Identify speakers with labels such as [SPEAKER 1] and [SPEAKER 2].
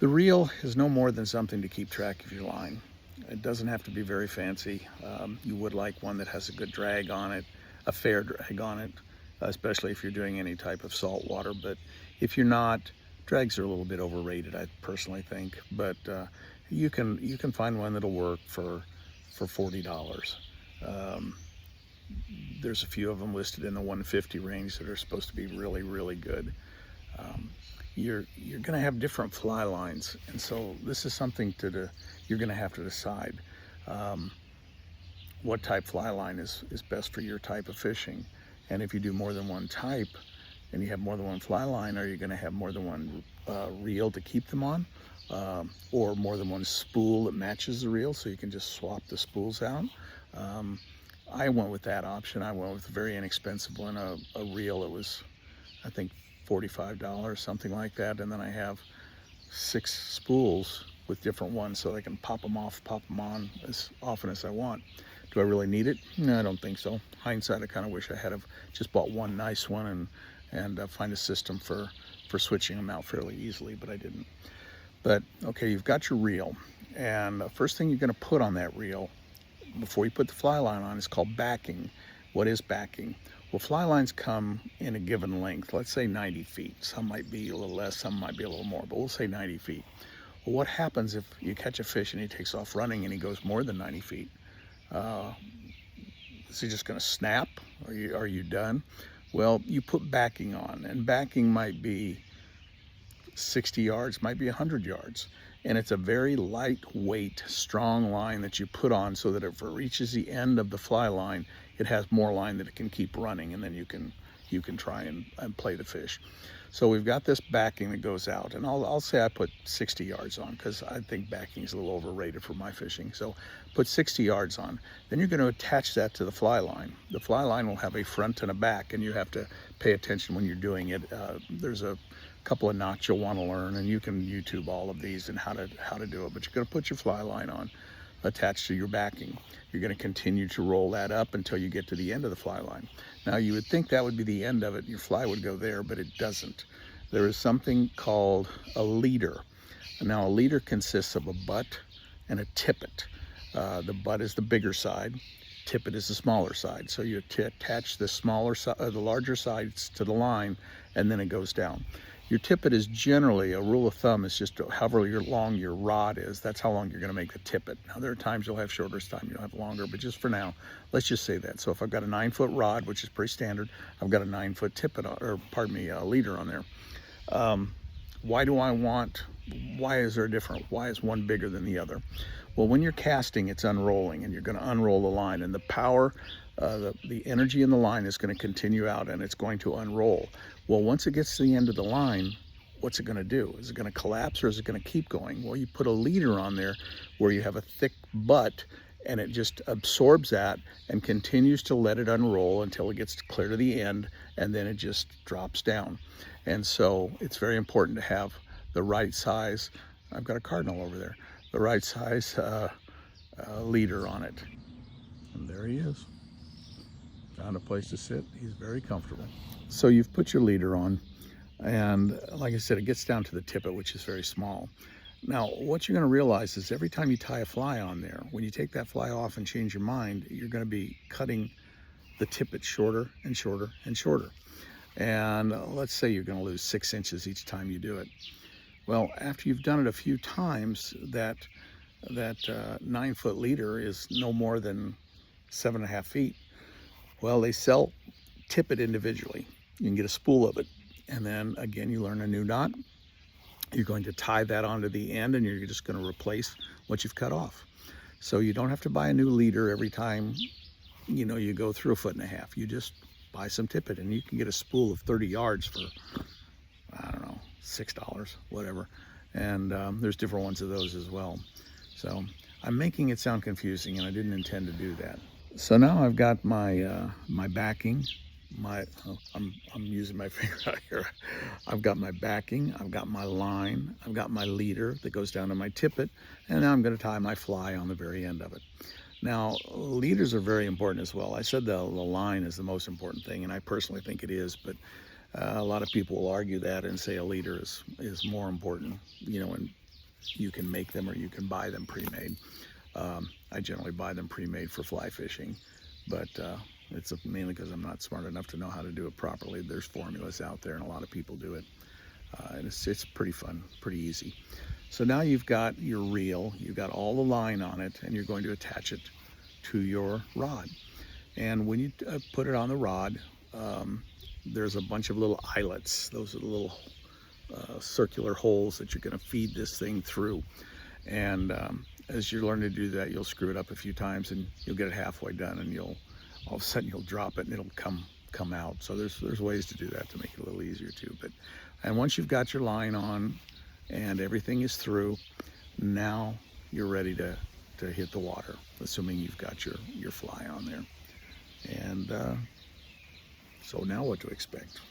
[SPEAKER 1] The reel is no more than something to keep track of your line. It doesn't have to be very fancy. You would like one that has a good drag on it, a fair drag on it, especially if you're doing any type of salt water. But if you're not, drags are a little bit overrated, I personally think. But you can find one that'll work for $40. Um, there's a few of them listed in the 150 range that are supposed to be really, really good. Um, you're going to have different fly lines, and so this is something you're going to have to decide um, what type fly line is best for your type of fishing. And if you do more than one type and you have more than one fly line, are you going to have more than one reel to keep them on, or more than one spool that matches the reel so you can just swap the spools out? um, I went with that option. I went with a very inexpensive one, a reel that was, I think, $45, something like that. And then I have 6 spools with different ones so I can pop them off, pop them on as often as I want. Do I really need it? No, I don't think so. Hindsight, I kind of wish I had have just bought one nice one and find a system for switching them out fairly easily, but I didn't. But okay, you've got your reel, and the first thing you're going to put on that reel before you put the fly line on is called backing. What is backing? Well, fly lines come in a given length, let's say 90 feet. Some might be a little less, some might be a little more, but we'll say 90 feet. Well, what happens if you catch a fish and he takes off running and he goes more than 90 feet? Is he just going to snap? Are you done? Well, you put backing on, and backing might be 60 yards, might be 100 yards. And it's a very lightweight, strong line that you put on so that if it reaches the end of the fly line, it has more line that it can keep running, and then you can try and play the fish. So we've got this backing that goes out, and I'll say I put 60 yards on because I think backing is a little overrated for my fishing. So put 60 yards on. Then you're going to attach that to the fly line. The fly line will have a front and a back, and you have to pay attention when you're doing it. There's a couple of knots you'll want to learn, and you can YouTube all of these and how to do it. But you're going to put your fly line on, attached to your backing. You're going to continue to roll that up until you get to the end of the fly line. Now, you would think that would be the end of it, your fly would go there, but it doesn't. There is something called a leader. Now, a leader consists of a butt and a tippet. The butt is the bigger side, tippet is the smaller side. So you attach the the larger sides to the line, and then it goes down. Your tippet is generally, a rule of thumb is just however long your rod is, that's how long you're going to make the tippet. Now, there are times you'll have shorter, time you'll have longer, but just for now, let's just say that. So if I've got a 9-foot rod, which is pretty standard, I've got a 9-foot tippet, leader on there. Why is there a difference? Why is one bigger than the other? Well, when you're casting, it's unrolling, and you're going to unroll the line, and the power, the energy in the line is going to continue out, and it's going to unroll. Well, once it gets to the end of the line, what's it going to do? Is it going to collapse, or is it going to keep going? Well, you put a leader on there where you have a thick butt, and it just absorbs that and continues to let it unroll until it gets clear to the end, and then it just drops down. And so it's very important to have the right size. I've got a cardinal over there. The right size leader on it. And there he is. Found a place to sit. He's very comfortable. So you've put your leader on, and like I said, it gets down to the tippet, which is very small. Now, what you're going to realize is every time you tie a fly on there, when you take that fly off and change your mind, you're going to be cutting the tippet shorter and shorter and shorter. And let's say you're going to lose 6 inches each time you do it. Well, after you've done it a few times, that 9-foot leader is no more than 7.5 feet. Well, they sell tippet individually. You can get a spool of it, and then again you learn a new knot. You're going to tie that onto the end, and you're just going to replace what you've cut off. So you don't have to buy a new leader every time you go through 1.5 feet. You just buy some tippet, and you can get a spool of 30 yards for, I don't know, $6, whatever. And there's different ones of those as well. So I'm making it sound confusing, and I didn't intend to do that. So now I've got my my backing. I'm using my finger out here. I've got my backing, I've got my line, I've got my leader that goes down to my tippet, and now I'm going to tie my fly on the very end of it. Now, leaders are very important as well. I said the line is the most important thing, and I personally think it is, but a lot of people will argue that and say a leader is more important, in You can make them or you can buy them pre-made. I generally buy them pre-made for fly fishing, but it's mainly because I'm not smart enough to know how to do it properly. There's formulas out there and a lot of people do it. And it's pretty fun, pretty easy. So now you've got your reel, you've got all the line on it, and you're going to attach it to your rod. And when you put it on the rod, there's a bunch of little eyelets. Those are the little circular holes that you're going to feed this thing through. And as you learn to do that, you'll screw it up a few times and you'll get it halfway done, and all of a sudden you'll drop it and it'll come out. So there's ways to do that to make it a little easier too. And once you've got your line on and everything is through, now you're ready to hit the water, assuming you've got your fly on there. And so now what to expect.